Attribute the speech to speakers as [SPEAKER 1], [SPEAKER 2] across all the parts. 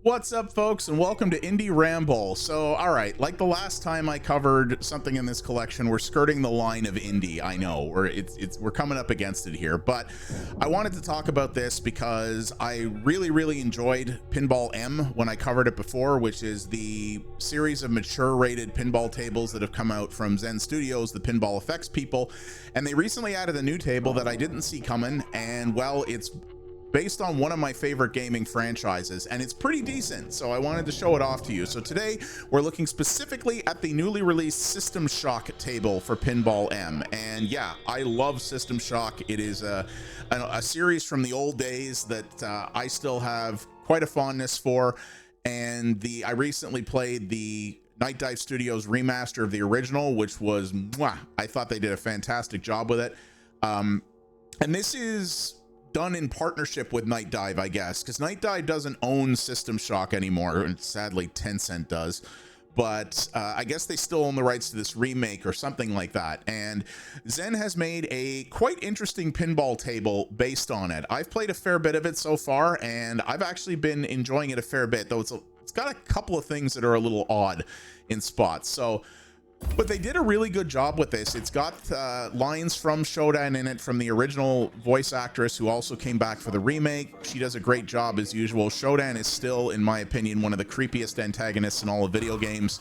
[SPEAKER 1] What's up, folks, and welcome to Indie Ramble. So, all right, like the last time I covered something in this collection, we're skirting the line of indie. I know we're coming up against it here, but I wanted to talk about this because I really enjoyed Pinball M when I covered it before, which is the series of mature rated pinball tables that have come out from Zen Studios, the pinball effects people, and they recently added a new table that I didn't see coming, and well, it's based on one of my favorite gaming franchises, and it's pretty decent, so I wanted to show it off to you. So today we're looking specifically at the newly released System Shock table for Pinball M, and yeah, I love System Shock. It is a series from the old days that I still have quite a fondness for, and I recently played the Night Dive Studios remaster of the original, which was mwah, I thought they did a fantastic job with it. And this is done in partnership with Night Dive, I guess, because Night Dive doesn't own System Shock anymore, and sadly Tencent does, but I guess they still own the rights to this remake or something like that. And Zen has made a quite interesting pinball table based on it. I've played a fair bit of it so far, and I've actually been enjoying it a fair bit, though it's got a couple of things that are a little odd in spots. But they did a really good job with this. It's got lines from Shodan in it, from the original voice actress who also came back for the remake. She does a great job as usual. Shodan is still, in my opinion, one of the creepiest antagonists in all of video games.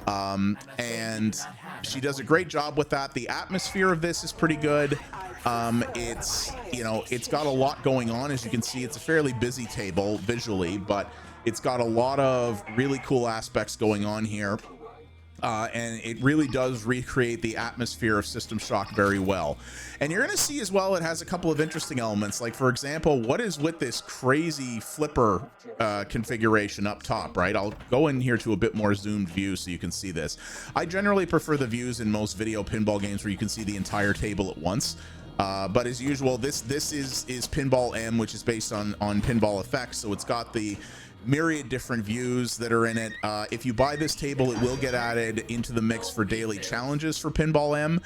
[SPEAKER 1] And she does a great job with that. The atmosphere of this is pretty good. It's got a lot going on. As you can see, it's a fairly busy table visually, but it's got a lot of really cool aspects going on here. And it really does recreate the atmosphere of System Shock very well. And you're going to see as well, it has a couple of interesting elements. Like, for example, what is with this crazy flipper configuration up top, right? I'll go in here to a bit more zoomed view so you can see this. I generally prefer the views in most video pinball games where you can see the entire table at once. But as usual, this is Pinball M, which is based on pinball effects. So it's got the myriad different views that are in it. If you buy this table, it will get added into the mix for daily challenges for Pinball M,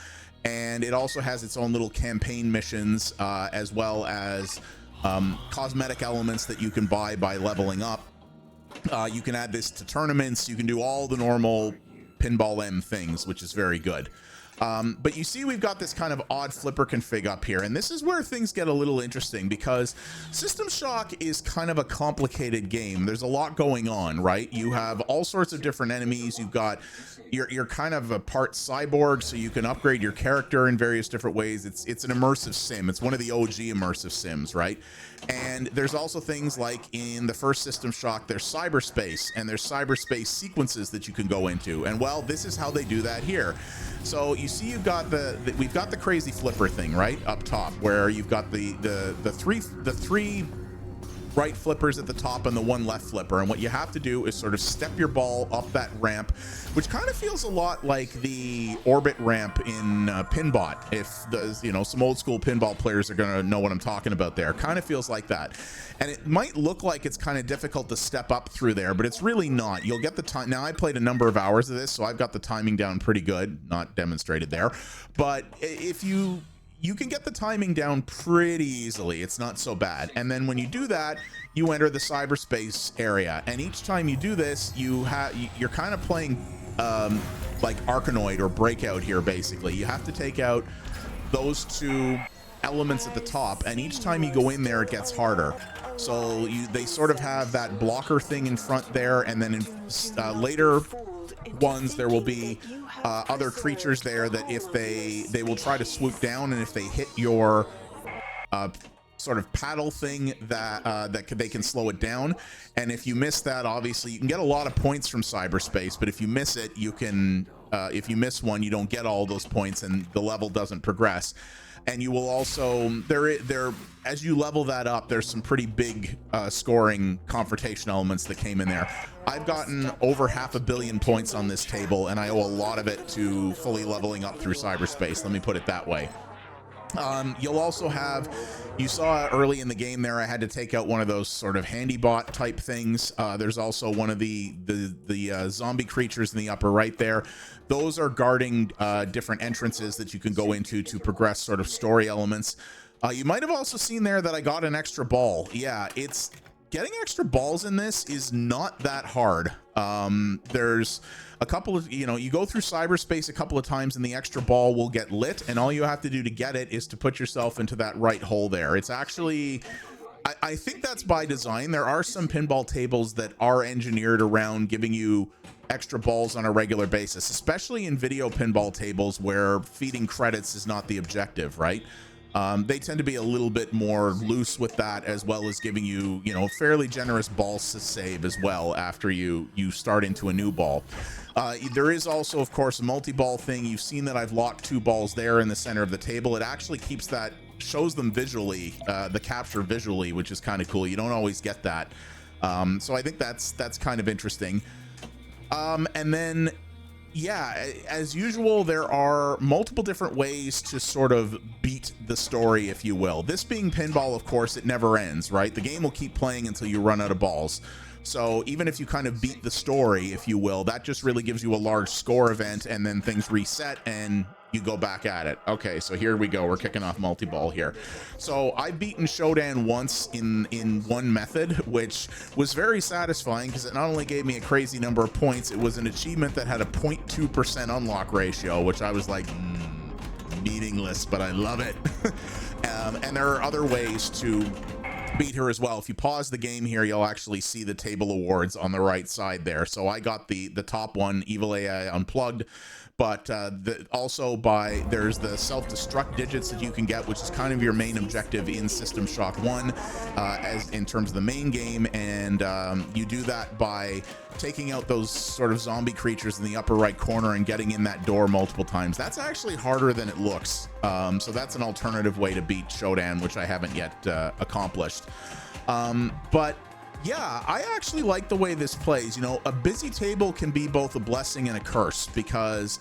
[SPEAKER 1] and it also has its own little campaign missions, as well as cosmetic elements that you can buy by leveling up. You can add this to tournaments. You can do all the normal Pinball M things, which is very good. But you see we've got this kind of odd flipper config up here, and this is where things get a little interesting because System Shock is kind of a complicated game. There's a lot going on, right? You have all sorts of different enemies. You've got you're kind of a part cyborg, so you can upgrade your character in various different ways. It's an immersive sim. It's one of the OG immersive sims, right? And there's also things like in the first System Shock, there's cyberspace, and there's cyberspace sequences that you can go into. And well, this is how they do that here. So you see, we've got the crazy flipper thing right up top, where you've got the three right flippers at the top and the one left flipper, and what you have to do is sort of step your ball up that ramp, which kind of feels a lot like the orbit ramp in Pinbot. If some old school pinball players are gonna know what I'm talking about there. Kind of feels like that, and it might look like it's kind of difficult to step up through there, but it's really not. You'll get the time. Now, I played a number of hours of this, so I've got the timing down pretty good, not demonstrated there, but if you can get the timing down pretty easily. It's not so bad. And then when you do that, you enter the cyberspace area, and each time you do this, you're kind of playing like Arkanoid or Breakout here. Basically, you have to take out those two elements at the top, and each time you go in there, it gets harder. So they sort of have that blocker thing in front there, and then in later ones there will be other creatures there that if they will try to swoop down, and if they hit your sort of paddle thing they can slow it down. And if you miss that, obviously you can get a lot of points from cyberspace, but if you miss it, you can if you miss one, you don't get all those points and the level doesn't progress. And you will also as you level that up, there's some pretty big scoring confrontation elements that came in there. I've gotten over 500 million points on this table, and I owe a lot of it to fully leveling up through cyberspace. Let me put it that way. You'll also have, you saw early in the game there, I had to take out one of those sort of handy bot type things. There's also one of the zombie creatures in the upper right there. Those are guarding different entrances that you can go into to progress sort of story elements. You might have also seen there that I got an extra ball. Yeah, it's getting extra balls in this is not that hard. There's a couple of, you go through cyberspace a couple of times and the extra ball will get lit, and all you have to do to get it is to put yourself into that right hole there. It's actually, I think that's by design. There are some pinball tables that are engineered around giving you extra balls on a regular basis, especially in video pinball tables where feeding credits is not the objective, right? They tend to be a little bit more loose with that, as well as giving you, fairly generous balls to save as well after you start into a new ball. There is also, of course, a multi-ball thing. You've seen that I've locked 2 balls there in the center of the table. It actually keeps that, shows them visually, the capture visually, which is kind of cool. You don't always get that. So I think that's kind of interesting. And then, yeah, as usual, there are multiple different ways to sort of beat the story, if you will. This being pinball, of course, it never ends, right? The game will keep playing until you run out of balls. So even if you kind of beat the story, if you will, that just really gives you a large score event, and then things reset and you go back at it. Okay, so here we go. We're kicking off multi-ball here. So I've beaten Shodan once in one method, which was very satisfying because it not only gave me a crazy number of points, it was an achievement that had a 0.2% unlock ratio, which I was like, meaningless, but I love it. And there are other ways to beat her as well. If you pause the game here, you'll actually see the table awards on the right side there. So I got the top one, Evil AI Unplugged, but also there's the self-destruct digits that you can get, which is kind of your main objective in System Shock 1 as in terms of the main game, and you do that by taking out those sort of zombie creatures in the upper right corner and getting in that door multiple times. That's actually harder than it looks. So that's an alternative way to beat Shodan, which I haven't yet accomplished. But yeah, I actually like the way this plays. A busy table can be both a blessing and a curse, because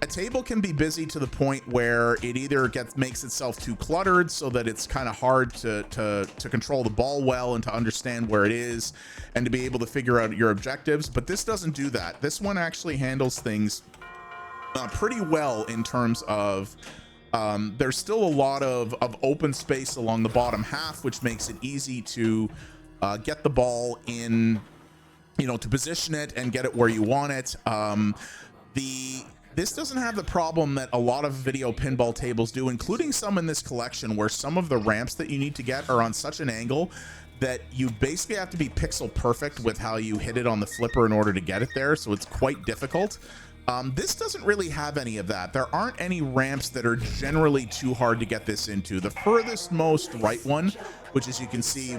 [SPEAKER 1] a table can be busy to the point where it either makes itself too cluttered so that it's kind of hard to control the ball well and to understand where it is and to be able to figure out your objectives. But this doesn't do that. This one actually handles things pretty well in terms of there's still a lot of open space along the bottom half, which makes it easy to get the ball in, to position it and get it where you want it. This doesn't have the problem that a lot of video pinball tables do, including some in this collection, where some of the ramps that you need to get are on such an angle that you basically have to be pixel perfect with how you hit it on the flipper in order to get it there. So it's quite difficult. This doesn't really have any of that. There aren't any ramps that are generally too hard to get this into. The furthest most right one, which, as you can see,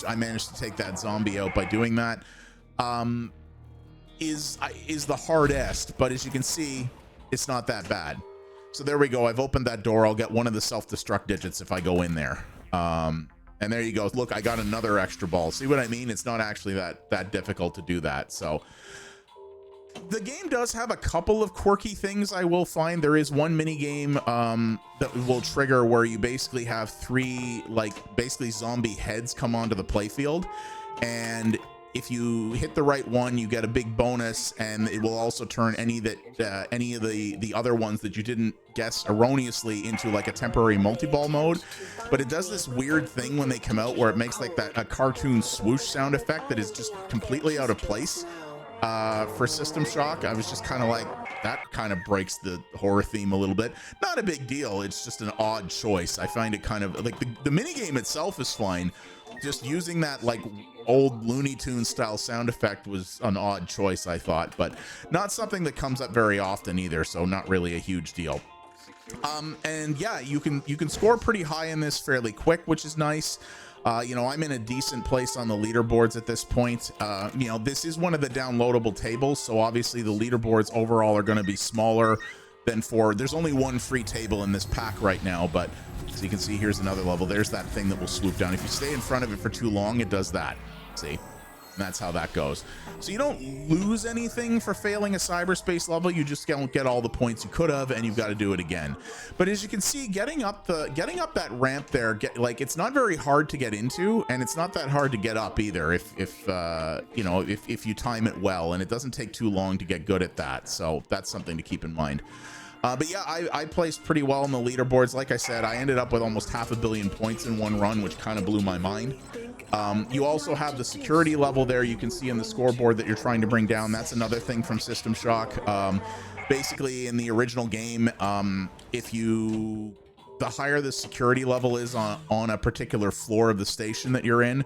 [SPEAKER 1] I managed to take that zombie out by doing that, is the hardest, but as you can see, it's not that bad. So there we go. I've opened that door. I'll get one of the self-destruct digits if I go in there. And there you go. Look, I got another extra ball. See what I mean? It's not actually that difficult to do that. So the game does have a couple of quirky things. I will find there is one mini game that will trigger where you basically have 3 basically zombie heads come onto the playfield, and if you hit the right one, you get a big bonus, and it will also turn any of the other ones that you didn't guess erroneously into like a temporary multi-ball mode. But it does this weird thing when they come out where it makes like a cartoon swoosh sound effect that is just completely out of place. For System Shock, I was just kind of like, that kind of breaks the horror theme a little bit. Not a big deal. It's just an odd choice. I find it kind of like the mini game itself is fine. Just using that like old Looney Tunes style sound effect was an odd choice, I thought, but not something that comes up very often either. So not really a huge deal. And yeah, you can score pretty high in this fairly quick, which is nice. I'm in a decent place on the leaderboards at this point. This is one of the downloadable tables, so obviously the leaderboards overall are going to be smaller than there's only one free table in this pack right now, but so you can see here's another level. There's that thing that will swoop down. If you stay in front of it for too long, it does that. See? And that's how that goes. So you don't lose anything for failing a cyberspace level. You just don't get all the points you could have, and you've got to do it again. But as you can see, getting up that ramp there, it's not very hard to get into, and it's not that hard to get up either if you time it well, and it doesn't take too long to get good at that. So that's something to keep in mind. But yeah, I placed pretty well on the leaderboards. Like I said, I ended up with almost 500 million points in one run, which kind of blew my mind. You also have the security level there. You can see in the scoreboard that you're trying to bring down. That's another thing from System Shock. Basically, in the original game, the higher the security level is on a particular floor of the station that you're in,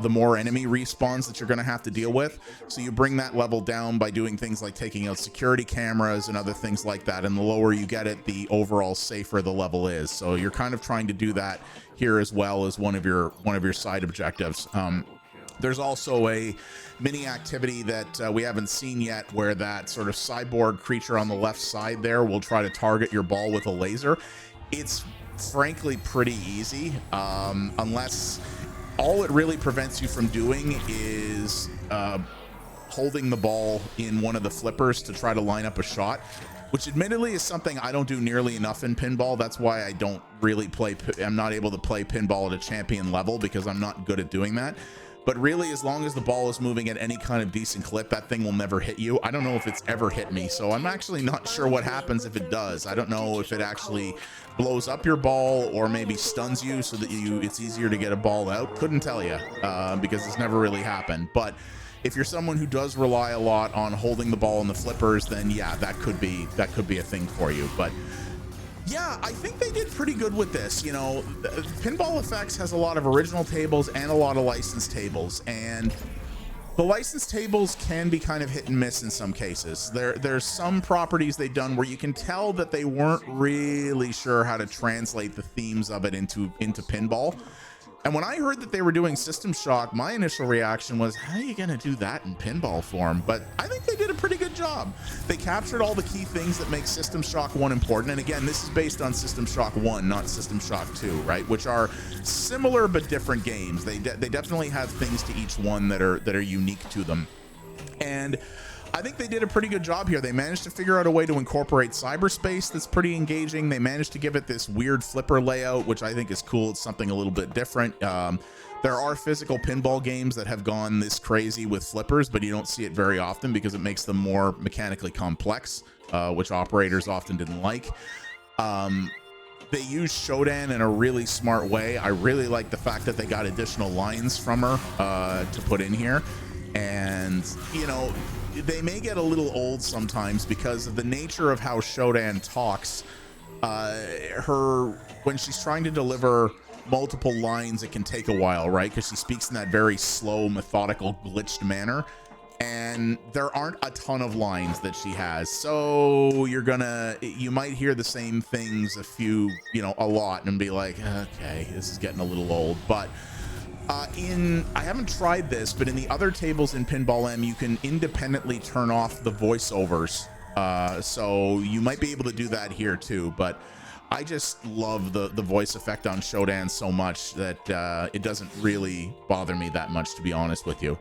[SPEAKER 1] the more enemy respawns that you're going to have to deal with. So you bring that level down by doing things like taking out security cameras and other things like that. And the lower you get it, the overall safer the level is. So you're kind of trying to do that here as well as one of your side objectives. There's also a mini activity that we haven't seen yet, where that sort of cyborg creature on the left side there will try to target your ball with a laser. It's frankly pretty easy, unless all it really prevents you from doing is holding the ball in one of the flippers to try to line up a shot, which admittedly is something I don't do nearly enough in pinball. That's why I don't really I'm not able to play pinball at a champion level, because I'm not good at doing that. But really, as long as the ball is moving at any kind of decent clip, that thing will never hit you. I don't know if it's ever hit me, so I'm actually not sure what happens if it does. I don't know if it actually blows up your ball or maybe stuns you so that it's easier to get a ball out. Couldn't tell you, because it's never really happened. But if you're someone who does rely a lot on holding the ball in the flippers, then yeah, that could be a thing for you. But yeah, I think they did pretty good with this. You know, Pinball Effects has a lot of original tables and a lot of licensed tables, and the licensed tables can be kind of hit and miss in some cases. There's some properties they've done where you can tell that they weren't really sure how to translate the themes of it into pinball. And when I heard that they were doing System Shock, my initial reaction was, how are you going to do that in pinball form? But I think they did a pretty good job. They captured all the key things that make System Shock 1 important. And again, this is based on System Shock 1, not System Shock 2, right? Which are similar but different games. They definitely have things to each one that are unique to them. And I think they did a pretty good job here. They managed to figure out a way to incorporate cyberspace that's pretty engaging. They managed to give it this weird flipper layout, which I think is cool. It's something a little bit different. There are physical pinball games that have gone this crazy with flippers, but you don't see it very often because it makes them more mechanically complex, which operators often didn't like. They use Shodan in a really smart way. I really like the fact that they got additional lines from her to put in here. And, you know, they may get a little old sometimes because of the nature of how Shodan talks. When she's trying to deliver multiple lines, it can take a while, right? Because she speaks in that very slow, methodical, glitched manner. And there aren't a ton of lines that she has. So you might hear the same things a lot and be like, okay, this is getting a little old. But I haven't tried this, but in the other tables in Pinball M, you can independently turn off the voiceovers. So you might be able to do that here too, but I just love the voice effect on Shodan so much that it doesn't really bother me that much, to be honest with you.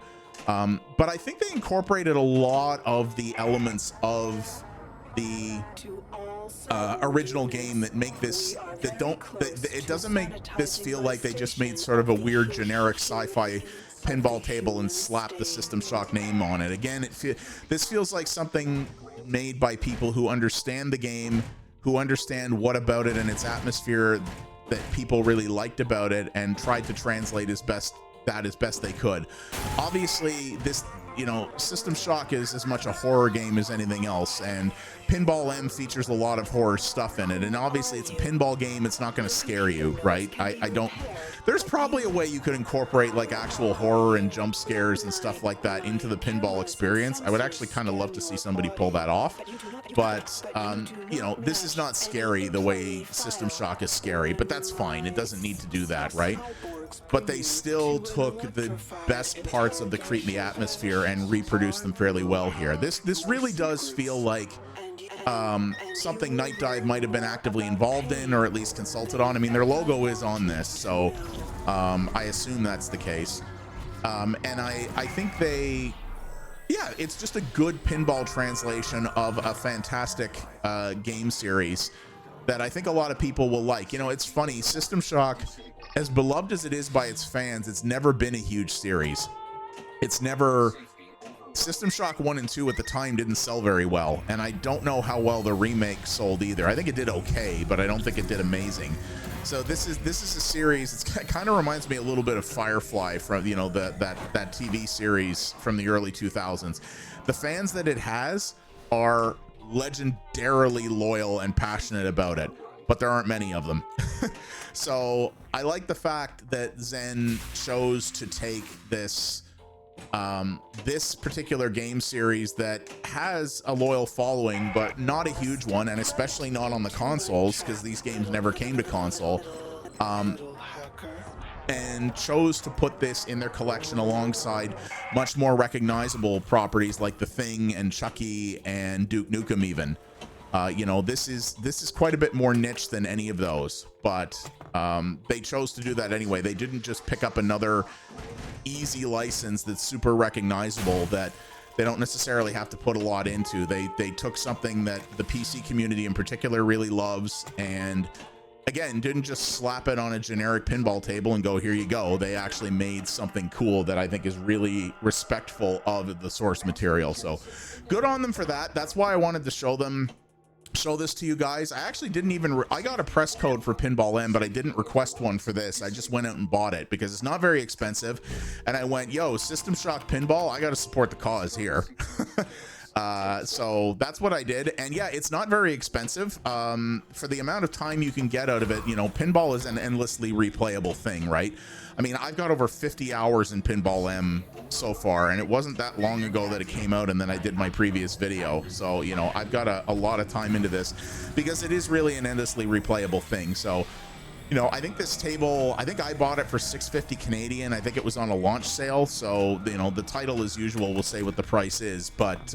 [SPEAKER 1] But I think they incorporated a lot of the elements of the original game that make this, it doesn't make this feel like they just made sort of a weird generic sci-fi pinball table and slapped the System Shock name on it. Again, this feels like something made by people who understand the game, who understand what about it and its atmosphere that people really liked about it, and tried to translate as best they could. Obviously, this, System Shock is as much a horror game as anything else, and Pinball M features a lot of horror stuff in it, and obviously it's a pinball game. It's not going to scare you, right? There's probably a way you could incorporate like actual horror and jump scares and stuff like that into the pinball experience. I would actually kind of love to see somebody pull that off, but this is not scary the way System Shock is scary, but that's fine. It doesn't need to do that, right? But they still took the best parts of the Creep Me atmosphere and reproduced them fairly well here. This really does feel like something Night Dive might have been actively involved in, or at least consulted on. I mean, their logo is on this, so I assume that's the case. And I think it's just a good pinball translation of a fantastic game series that I think a lot of people will like. It's funny, System Shock, as beloved as it is by its fans, it's never been a huge series. It's never System Shock 1 and 2 at the time didn't sell very well, and I don't know how well the remake sold either. I think it did okay, but I don't think it did amazing. So this is a series. It kind of reminds me a little bit of Firefly from, you know, that TV series from the early 2000s. The fans that it has are legendarily loyal and passionate about it, but there aren't many of them. So I like the fact that Zen chose to take this this particular game series that has a loyal following, but not a huge one, and especially not on the consoles, because these games never came to console, and chose to put this in their collection alongside much more recognizable properties like The Thing and Chucky and Duke Nukem even. You know, this is quite a bit more niche than any of those, but they chose to do that anyway. They didn't just pick up another easy license that's super recognizable that they don't necessarily have to put a lot into. They took something that the PC community in particular really loves, and again, didn't just slap it on a generic pinball table and go, here you go. They actually made something cool that I think is really respectful of the source material. So good on them for that. That's why I wanted to show this to you guys. I actually didn't even I got a press code for Pinball M, but I didn't request one for this. I just went out and bought it because it's not very expensive, and I went, yo, System Shock Pinball, I got to support the cause here. So that's what I did, and yeah, it's not very expensive for the amount of time you can get out of it. You know, pinball is an endlessly replayable thing, right? I mean, I've got over 50 hours in Pinball M so far, and it wasn't that long ago that it came out, and then I did my previous video. So, you know, I've got a lot of time into this because it is really an endlessly replayable thing. So, you know, I think this table, I think I bought it for $6.50 Canadian. I think it was on a launch sale. So, you know, the title as usual will say what the price is, but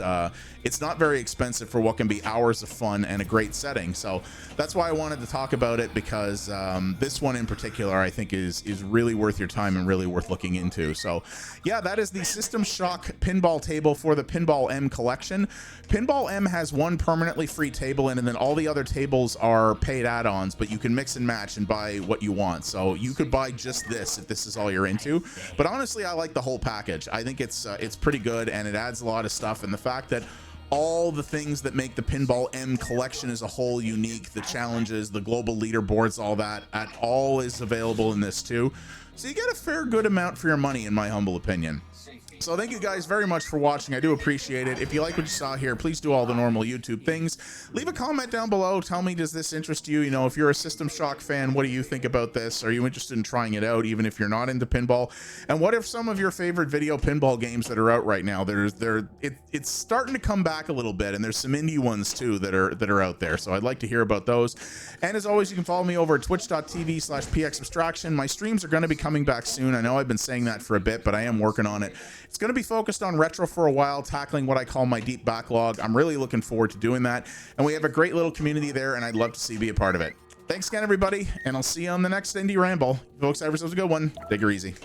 [SPEAKER 1] it's not very expensive for what can be hours of fun and a great setting. So that's why I wanted to talk about it, because this one in particular, I think is really worth your time and really worth looking into. So yeah, that is the System Shock pinball table for the Pinball M collection. Pinball M has one permanently free table in, and then all the other tables are paid add-ons, but you can mix and match and buy what you want. So you could buy just this if this is all you're into, but honestly, I like the whole package. I think it's pretty good, and it adds a lot of stuff, and the fact that all the things that make the Pinball M collection as a whole unique, the challenges, the global leaderboards, all that, all is available in this too. So you get a fair good amount for your money, in my humble opinion. So thank you guys very much for watching. I do appreciate it. If you like what you saw here, please do all the normal YouTube things. Leave a comment down below. Tell me, does this interest you? You know, if you're a System Shock fan, what do you think about this? Are you interested in trying it out, even if you're not into pinball? And what if some of your favorite video pinball games that are out right now, it's starting to come back a little bit, and there's some indie ones too that are out there. So I'd like to hear about those. And as always, you can follow me over at twitch.tv/pxabstraction. My streams are going to be coming back soon. I know I've been saying that for a bit, but I am working on it. It's going to be focused on retro for a while, tackling what I call my deep backlog. I'm really looking forward to doing that, and we have a great little community there, and I'd love to see you be a part of it. Thanks again, everybody, and I'll see you on the next Indie Ramble. Folks, have yourselves a good one. Take her easy.